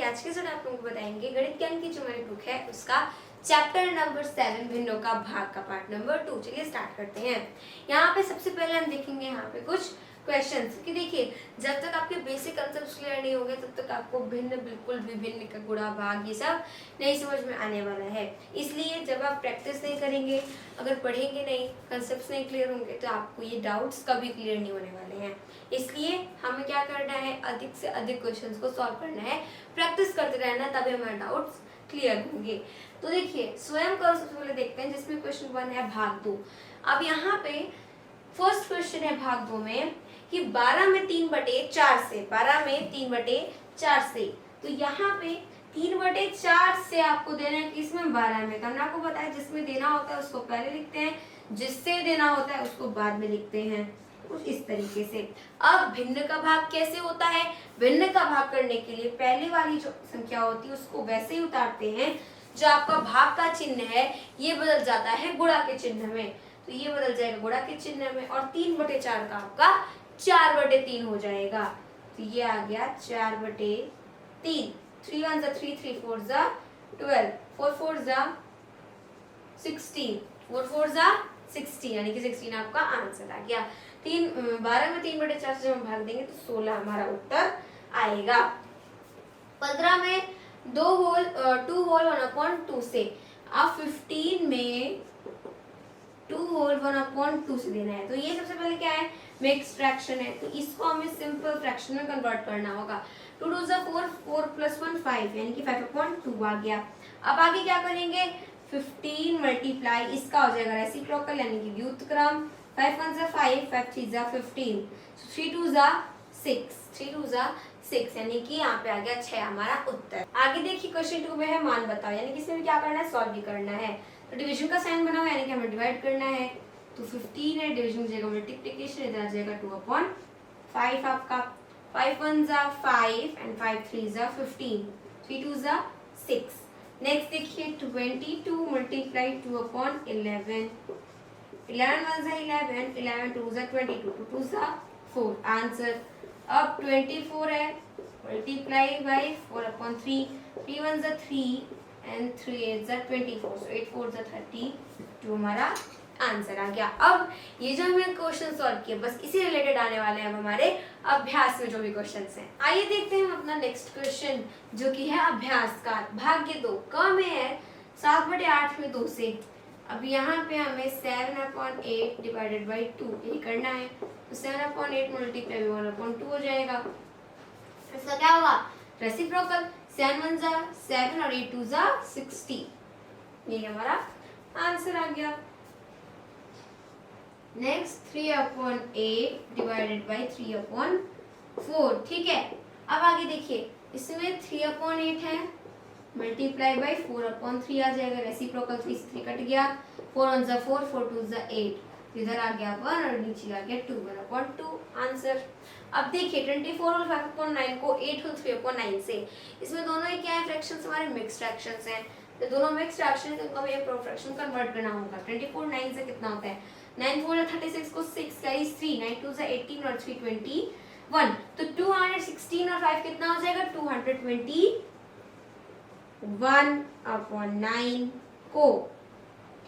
कि आज के वीडियो आप लोगों को बताएंगे गणित ज्ञान की जो हमारी बुक है उसका चैप्टर नंबर 7 भिन्नों का भाग का पार्ट नंबर 2। चलिए स्टार्ट करते हैं। यहाँ पे सबसे पहले हम देखेंगे यहाँ पे कुछ क्वेश्चंस कि देखिए जब तक आपके बेसिक कंसेप्ट क्लियर नहीं होंगे तब तक आपको भिन्न बिल्कुल विभिन्न का गुणा भाग ये सब नहीं समझ में आने वाला है। इसलिए जब आप प्रैक्टिस नहीं करेंगे, अगर पढ़ेंगे नहीं, कंसेप्ट नहीं क्लियर होंगे तो आपको ये डाउट्स कभी क्लियर नहीं होने वाले हैं। इसलिए हमें क्या करना है, अधिक से अधिक क्वेश्चंस को सॉल्व करना है, प्रैक्टिस करते रहना, तभी हमारे डाउट्स क्लियर होंगे। तो देखिए स्वयं करो, सबसे पहले देखते हैं जिसमें क्वेश्चन 1 है भाग 2। अब यहाँ पे फर्स्ट क्वेश्चन है भाग 2 में कि 12 में 3/4 से 12 में 3/4 से, तो यहाँ पे 3/4 से आपको देना है किसमें, 12 में। तो हमने आपको बताया जिसमें देना होता है उसको पहले लिखते हैं, जिससे देना होता है उसको बाद में लिखते हैं, कुछ इस तरीके से। अब भिन्न का भाग कैसे होता है, भिन्न का भाग करने के लिए पहले वाली जो संख्या होती है उसको वैसे ही उतारते हैं, जो आपका भाग का चिन्ह है ये बदल जाता है गुणा के चिन्ह में, तो ये बदल जाएगा गुणा के चिन्ह में, और 3/4 का आपका 4/3 हो जाएगा। तो ये आ गया 4/3। 3 1 3 3 4 12, 4 4 16, 4 4 16, यानी कि 16 आपका आंसर आ गया। 12 में 3/4 से जब हम भाग देंगे तो 16 हमारा उत्तर आएगा। 15 में 2 होल 1/2 से, अब 15 में 2 होल 1/2 से देना है। तो ये सबसे पहले क्या है, मिक्स फ्रैक्शन है, तो इसको हमें सिंपल फ्रैक्शन में कन्वर्ट करना होगा। 2 2 4, 4 + 1 5, यानी कि 5/2 आ गया। अब आगे क्या करेंगे, 15 मल्टीप्लाई इसका हो जाएगा रेसिप्रोकल, यानी कि व्युत्क्रम। 5 1 5, 5 3 15, 3 2 6, 3 2 6, यानी कि यहाँ पे आ गया 6 हमारा उत्तर। आगे देखिए क्वेश्चन 2 में है मान बताओ, यानी कि इसमें भी क्या करना है, सॉल्व भी करना है। तो डिवीजन का साइन बना हुआ है, यानी कि हमें डिवाइड करना है। तो 15 है, डिवीजन हो जाएगा मल्टीप्लिकेशन, इधर आ जाएगा 2/5 आपका। 5 1 5 एंड 5 3 15, 3 2 6। नेक्स्ट देखिए 22 मल्टीप्लाई 2/11, 11 1 11, 11 2 22, 2 2 4 आंसर। अब 24 है, मल्टीप्लाई बाई 4/3, 3 1 3 एंड 3 8 24, so 8 4 32 हमारा आंसर आ गया। अब ये जो हमने क्वेश्चन सॉल्व किए बस इसी रिलेटेड आने वाले हैं अब हमारे अभ्यास में जो भी क्वेश्चंस हैं। आइए देखते हैं हम अपना नेक्स्ट क्वेश्चन जो कि है अभ्यास का भाग्य 2 क में है 7/8 में 2 से। अब यहाँ पे हमें 7/8 डिवाइडेड बाई 2 ये करना है, तो 7/8 मल्टीप्लाई 1/2 हो जाएगा। इसका क्या होगा, रेसिप्रोकल। 7 1 7 और 8 2 16, ये हमारा आंसर आ गया। नेक्स्ट 3/8 डिवाइडेड बाई 3/4, ठीक है। अब आगे देखिए इसमें 3/8 है, मल्टीप्लाई बाई 4/3 आ जाएगा, रेसिप्रोकल 3 से 3 कट गया। 4 1 4, 4 2 8, इधर आ गया 1 और नीचे आ गया 2 1/2 आंसर। अब देखिए 24 और 5/9 को 8 और 3/9 से, इसमें दोनों ही क्या है, फ्रैक्शंस हमारे मिक्स फ्रैक्शंस हैं, तो दोनों मिक्स फ्रैक्शन है तो हमें इम्प्रोपर फ्रैक्शन कन्वर्ट करना होगा। 24 9 से कितना होता है, 9 4 36 को 6 कैरीज 3, 9 2 18 और 3 21, तो 216 और 5 कितना हो जाएगा, 221/9 को,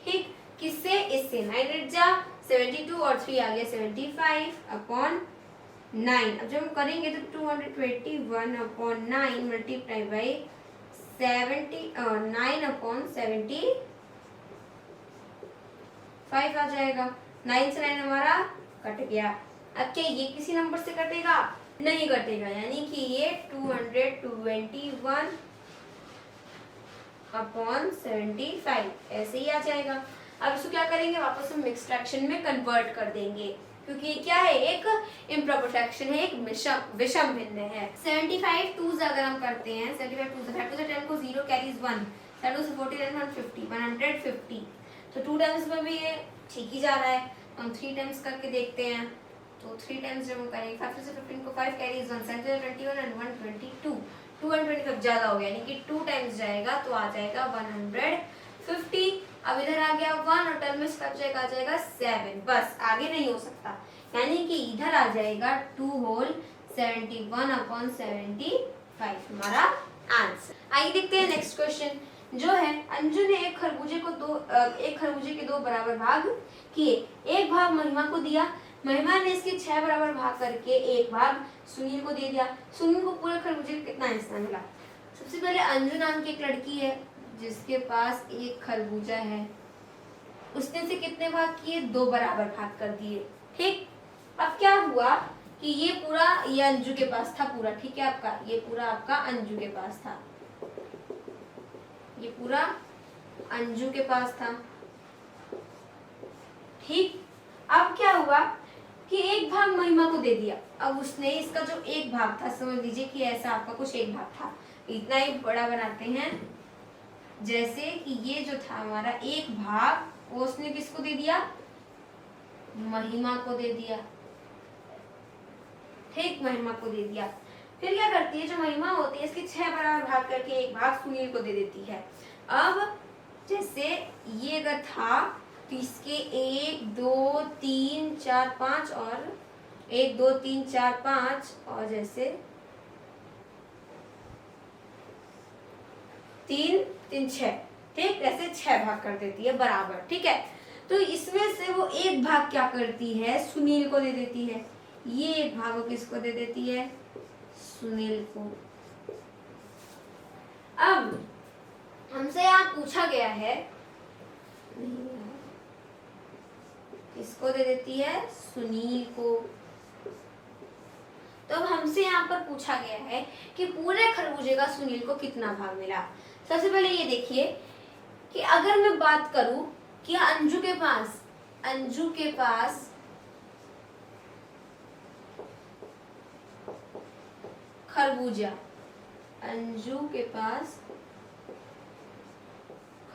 ठीक। किससे, इससे 9 8 72 और 3 आ गया 75/9। अब जब हम करेंगे तो 221/9 मल्टीप्लाई बाई 9/75 आ जाएगा। 9 से 9 हमारा कट गया। अब क्या ये किसी नंबर से कटेगा, नहीं कटेगा, यानी कि ये 221/75 ऐसे ही आ जाएगा। अब इसको क्या करेंगे, वापस हम मिक्स फ्रैक्शन में कन्वर्ट कर देंगे, क्योंकि ये क्या है, एक इम्प्रॉपर फ्रैक्शन है, एक विषम भिन्न है। 75 2s अगर हम करते हैं, 75 2s 10 को 0 कैरीज 1, 7 2 40 150, 150, तो 2 टाइम्स में भी ये ठीक ही जा रहा है। हम 3 टाइम्स करके देखते हैं, तो 3 टाइम्स जब हम करेंगे 5 से 15 को 5 कैरीज 1, 7 21 एंड 122, 225 ज्यादा हो गया, यानी कि 2 टाइम्स जाएगा तो आ जाएगा 150। अब इधर आ गया 1 और 10 में कट जाएगा, आ जाएगा 7, बस आगे नहीं हो सकता, यानी कि इधर आ जाएगा 2 होल 71/75 हमारा आंसर। आइए देखते हैं नेक्स्ट क्वेश्चन जो है, अंजू ने एक खरबूजे के दो बराबर भाग किए। एक भाग महिमा को दिया, महिमा ने इसके 6 बराबर भाग करके एक भाग सुनील को दे दिया। सुनील को पूरे खरबूजे का कितना हिस्सा मिला? सबसे पहले अंजू नाम की एक लड़की है जिसके पास एक खरबूजा है, उसने से कितने भाग किए? 2 बराबर भाग कर दिए। ठीक, अब क्या हुआ कि ये अंजू के पास था पूरा, ठीक है, आपका ये पूरा आपका अंजू के पास था, ये पूरा अंजू के पास था। ठीक, अब क्या हुआ कि एक भाग महिमा को दे दिया। अब उसने इसका जो एक भाग था, समझ लीजिए कि ऐसा आपका कुछ एक भाग था, इतना ही बड़ा बनाते हैं, जैसे कि ये जो था हमारा एक भाग, वो उसने किसको दे दिया? महिमा को दे दिया। ठीक, महिमा को दे दिया। फिर क्या करती है, जो महिमा होती है इसके 6 बराबर भाग करके एक भाग सुनील को दे देती है। अब जैसे ये अगर था तो इसके 1 2 3 4 5 और 1 2 3 4 5 और जैसे 3 3 6, ठीक, ऐसे 6 भाग कर देती है बराबर। ठीक है, तो इसमें से वो एक भाग क्या करती है? सुनील को दे देती है। ये एक भाग किसको दे देती है? सुनील को। अब हमसे यहाँ पूछा गया है, किसको दे देती है? सुनील को। तो अब हमसे यहाँ पर पूछा गया है कि पूरे खरबूजे का सुनील को कितना भाग मिला। सबसे पहले ये देखिए कि अगर मैं बात करूं कि अंजू के पास खरबूजा, अंजू के पास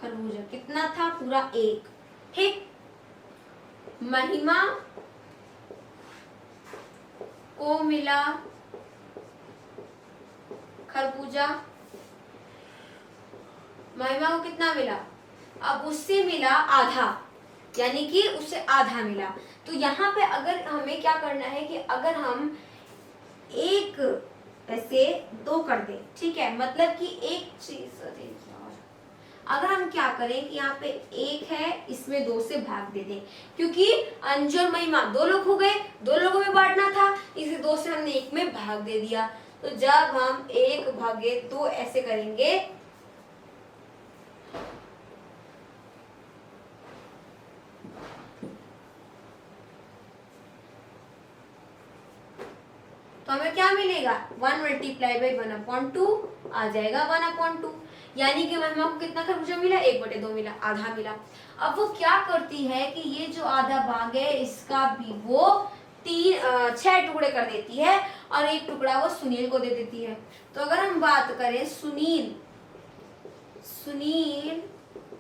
खरबूजा कितना था? पूरा 1। ठीक, महिमा को मिला खरबूजा, महिमा को कितना मिला? अब उससे मिला आधा, यानी कि उससे आधा मिला। तो यहाँ पे अगर हमें क्या करना है कि अगर हम एक ऐसे 2 कर दें, ठीक है, मतलब कि एक चीज अगर हम क्या करें कि यहाँ पे 1 है, इसमें 2 से भाग दे दें, क्योंकि अंजू और महिमा 2 लोग हो गए, 2 लोगों में बांटना था, इसे 2 से हमने 1 में भाग दे दिया। तो जब हम 1 भागे 2 ऐसे करेंगे, तो हमें क्या मिलेगा? 1 मल्टीप्लाई बाई 1/2 आ जाएगा 1/2, यानी कि महिमा को कितना खरबूजा मिला? 1/2 मिला, आधा मिला। अब वो क्या करती है कि ये जो आधा भाग है इसका भी वो 6 टुकड़े कर देती है और 1 टुकड़ा वो सुनील को दे देती है। तो अगर हम बात करें सुनील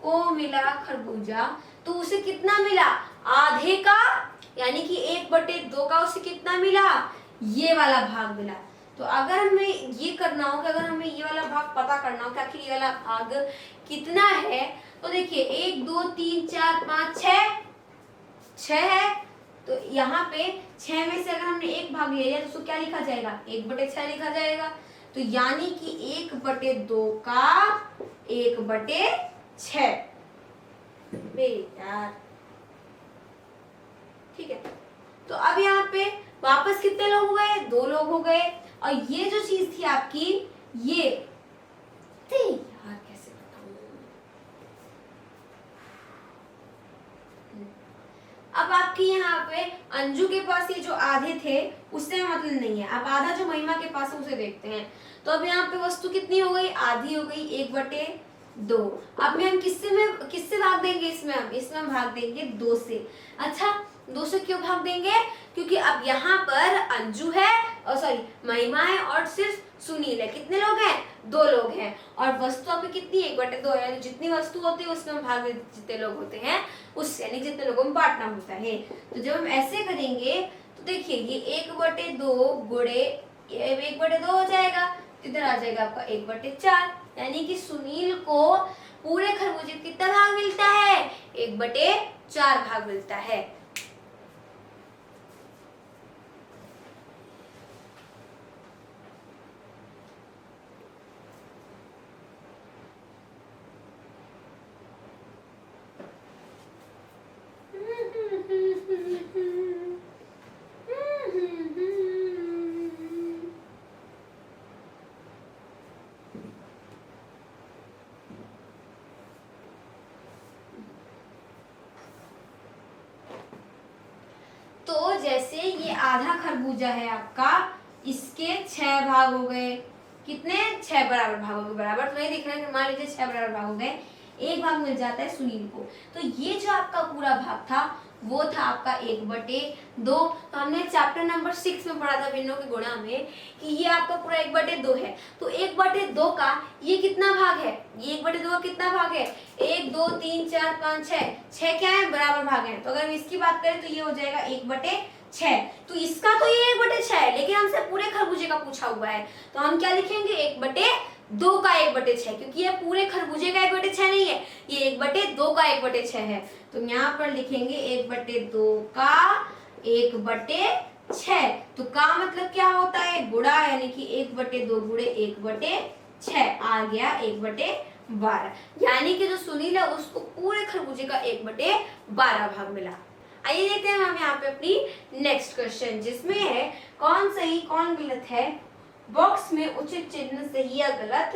को मिला खरबूजा, तो उसे कितना मिला? आधे का, यानी कि 1/2 का उसे कितना मिला? ये वाला भाग मिला। तो अगर हमें ये करना हो कि अगर हमें ये वाला भाग पता करना हो कि आखिर ये वाला भाग कितना है, तो देखिए 1 2 3 4 5 6 है। तो यहाँ पे 6 में से अगर हमने 1 भाग ले लिया तो उसको क्या लिखा जाएगा? 1/6 लिखा जाएगा। तो यानी कि 1/2 का 1/6 बेटा। ठीक है, तो अब यहाँ पे वापस कितने लोग हो गए? 2 लोग हो गए। और ये जो चीज थी आपकी, ये यार कैसे बताऊं, अब आपकी यहाँ पे अंजू के पास ये जो आधे थे उससे मतलब नहीं है। अब आधा जो महिमा के पास है उसे देखते हैं। तो अब यहाँ पे वस्तु कितनी हो गई? आधी हो गई, 1/2। अब में हम किससे भाग देंगे? इसमें हम भाग देंगे 2 से। अच्छा, 2 से क्यों भाग देंगे? क्योंकि अब यहाँ पर अंजू है और महिमा है और सिर्फ सुनील है। कितने लोग हैं? 2 लोग हैं। और वस्तु आपकी कितनी? 1/2 है। जितनी वस्तु होती है उसमें हम भाग जितने लोग होते हैं उससे, यानी जितने लोगों में बांटना होता है। तो जब हम ऐसे करेंगे तो देखिए ये 1/2 गुणे 1/2 हो जाएगा, इधर आ जाएगा आपका 1/4, यानी कि सुनील को पूरे खरबूजे कितना भाग मिलता है? 1/4 भाग मिलता है। जैसे ये आधा खरबूजा है आपका, इसके 6 भाग हो गए, कितने 6 बराबर भाग हो गए, बराबर तो नहीं देखना है, मान लीजिए 6 बराबर भाग हो गए, एक भाग मिल जाता है सुनील को। तो ये जो आपका पूरा भाग था वो था आपका 1/2। तो हमने चैप्टर नंबर 6 में पढ़ा था भिन्नों के गुणा में कि ये आपका पूरा 1/2 है। तो 1/2 का ये कितना भाग है, ये 1/2 का कितना भाग है, 1 2 3 4 5 6 क्या है, बराबर भाग है। तो अगर हम इसकी बात करें तो ये हो जाएगा 1/6। तो इसका तो ये 1/6 है, लेकिन हमसे पूरे खरबूजे का पूछा हुआ है, तो हम क्या लिखेंगे, 1/2 का 1/6, क्योंकि ये पूरे खरबूजे का 1/6 नहीं है, ये 1/2 का 1/6 है। तो यहाँ पर लिखेंगे 1/2 का 1/6। तो का मतलब क्या होता है, गुणा, यानी कि 1/2 गुणे 1/6 आ गया 1/12। यानी कि जो सुनील है उसको पूरे खरबूजे का 1/12 भाग मिला। आइए देखते हैं हम यहाँ पे अपनी नेक्स्ट क्वेश्चन, जिसमें है कौन सही कौन गलत है, बॉक्स में उचित चिन्ह सही या गलत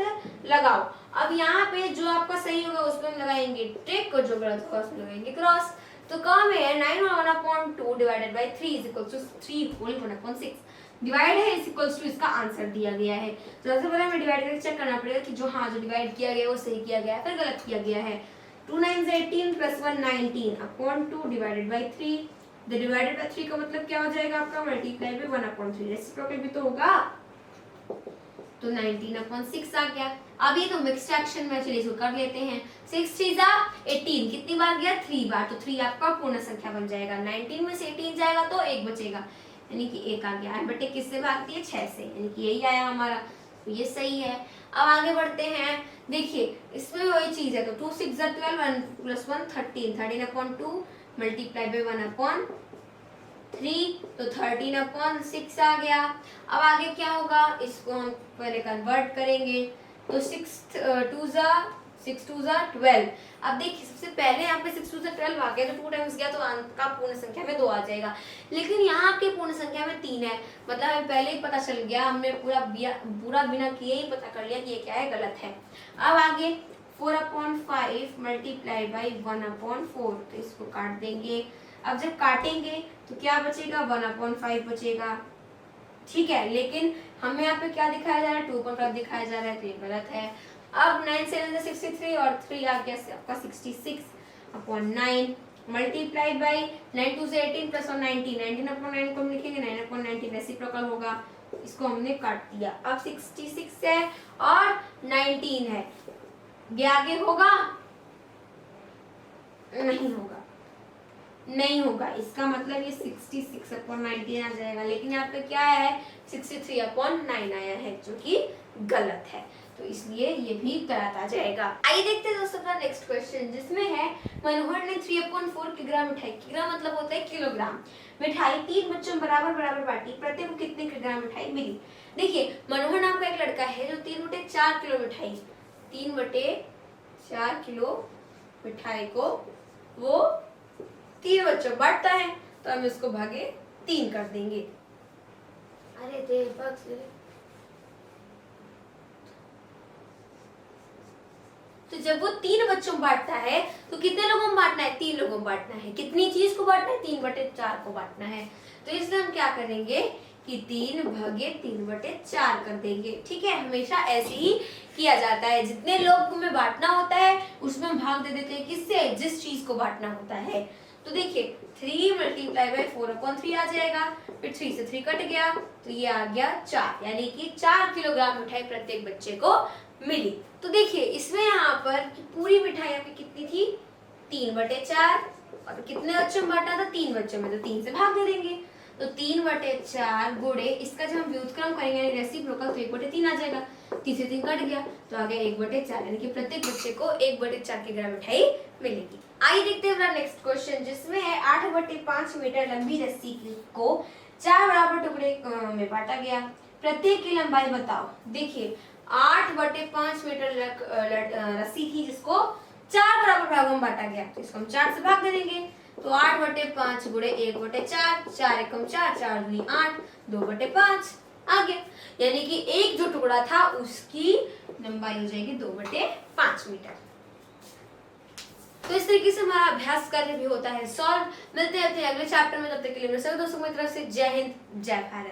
लगाओ। अब यहाँ पे जो आपका सही होगा उसमें हम लगाएंगे टिक, और जो गलत होगा उसमें लगाएंगे क्रॉस। तो काम है 9/1/2 divided by 3 is equal to 3 whole 1/6। Divide है इज इक्वल टू इसका आंसर दिया गया है। तो सबसे पहले हमें डिवाइड करके चेक करना पड़ेगा कि जो जो डिवाइड किया गया है वो सही किया गया है, फिर गलत किया गया है। 2 9 18 plus 1 19 upon 2 divided by 3। The divided by 3 का मतलब क्या हो जाएगा आपका, मल्टीप्लाई बाय 1/3। रेसिप्रोकल भी तो होगा, तो 19/6 आ गया। अब ये तो मिक्स्ड फ्रैक्शन में, चलिए इसको कर लेते हैं। 6 3 18, कितनी बार गया, 3 बार, तो 3 आपका पूर्ण संख्या बन जाएगा। 19 में से 18 जाएगा तो 1 बचेगा, यानी कि 1 आ गया। बटे किससे भागती है, 6 से, यानी कि यही आया हमारा, तो ये सही है। अब आगे बढ़ते हैं, देखिए इसमें वही चीज है। तो 2 6 12 1 + 1 13 13/2 मल्टीप्लाई बाय 1/3, तो 13/6 आ गया। अब आगे क्या होगा, इसको हम पहले कन्वर्ट करेंगे। तो 6 2 12। अब देखिए सबसे पहले यहाँ पे 6 2 12 आ गया, तो 2 टाइम्स गया तो आपका पूर्ण संख्या में 2 आ जाएगा। लेकिन यहाँ आपके पूर्ण संख्या में 3 है, मतलब हमें पहले ही पता चल गया, हमने पूरा बिना किए ही पता कर लिया कि ये क्या है, गलत है। अब आगे 4/5 मल्टीप्लाई बाई 1/4, तो इसको काट देंगे। अब जब काटेंगे तो क्या बचेगा, 1/5 बचेगा, ठीक है। लेकिन हमें यहाँ पे क्या दिखाया जा रहा है, 2/5 दिखाया जा रहा है, तो ये गलत है। अब 9 7 63 और 3 आ गया आपका 66/9 मल्टीप्लाई बाई 9 2 18 प्लस 1 19 19/9 को हम लिखेंगे 9/19, रेसिप्रोकल होगा, इसको हमने काट दिया। अब 66 है और 19 है, ये आगे होगा, नहीं होगा, इसका मतलब ये 66/19 आ जाएगा। लेकिन यहाँ पे क्या है, 63/9 आया है, जो कि गलत है, तो इसलिए ये भी गलत आ जाएगा। आइए देखते हैं दोस्तों अपना नेक्स्ट क्वेश्चन, जिसमें है मनोहर ने 3/4 किलोग्राम मिठाई, किलोग्राम मतलब होता है किलोग्राम, मिठाई 3 बच्चों बराबर बराबर बांटी, प्रत्येक को कितने किलोग्राम मिठाई मिली। देखिए मनोहर नाम का एक लड़का है जो 3/4 किलो मिठाई, 3/4 किलो मिठाई को वो 3 बच्चों बांटता है, तो हम इसको भागे 3 कर देंगे। अरे तो जब वो 3 बच्चों बांटता है तो कितने लोगों को बांटना है, 3 लोगों को बांटना है। कितनी चीज को बांटना है, 3/4 को बांटना है। तो इसलिए हम क्या करेंगे कि 3 भागे 3/4 कर देंगे, ठीक है। हमेशा ऐसे ही किया जाता है, जितने लोग को में बांटना होता है उसमें हम भाग दे देते हैं, किससे, जिस चीज को बांटना होता है। तो देखिए 3 मल्टीप्लाई बाई 4/3 आ जाएगा, फिर 3 से 3 कट गया, तो ये आ गया 4, यानी कि 4 किलोग्राम मिठाई प्रत्येक बच्चे को मिली। तो देखिए इसमें यहाँ पर पूरी मिठाई आपकी कितनी थी, 3/4, और कितने बच्चों में बांटा था, 3 बच्चों में, तो 3 से भाग दे देंगे। तो 3/4 गुणे इसका जब हम व्युत्क्रम करेंगे यानी रेसिप्रोकल, तो 1/3 आ जाएगा, 3 से 3 कट गया, तो आ गया 1/4, यानी कि प्रत्येक बच्चे को 1/4 किलोग्राम मिठाई मिलेगी। आइए देखते हैं अपना नेक्स्ट क्वेश्चन, जिसमें है 8/5 मीटर लंबी रस्सी को 4 बराबर टुकड़े में बांटा गया, प्रत्येक की लंबाई बताओ। देखिए 8/5 मीटर रस्सी थी जिसको 4 बराबर भागों में बांटा गया, तो इसको हम 4 से भाग दे देंगे। तो 8/5 गुणे 1/4, 4 एकम 4, 4 दूनी 8, 2/5 आ गया, यानी कि एक जो टुकड़ा था उसकी लंबाई हो जाएगी 2/5 मीटर। तो इस तरीके से हमारा अभ्यास कार्य भी होता है सॉल्व। मिलते हैं अगले चैप्टर में, तब तक के लिए मेरे सभी दोस्तों की तरफ से जय हिंद जय भारत।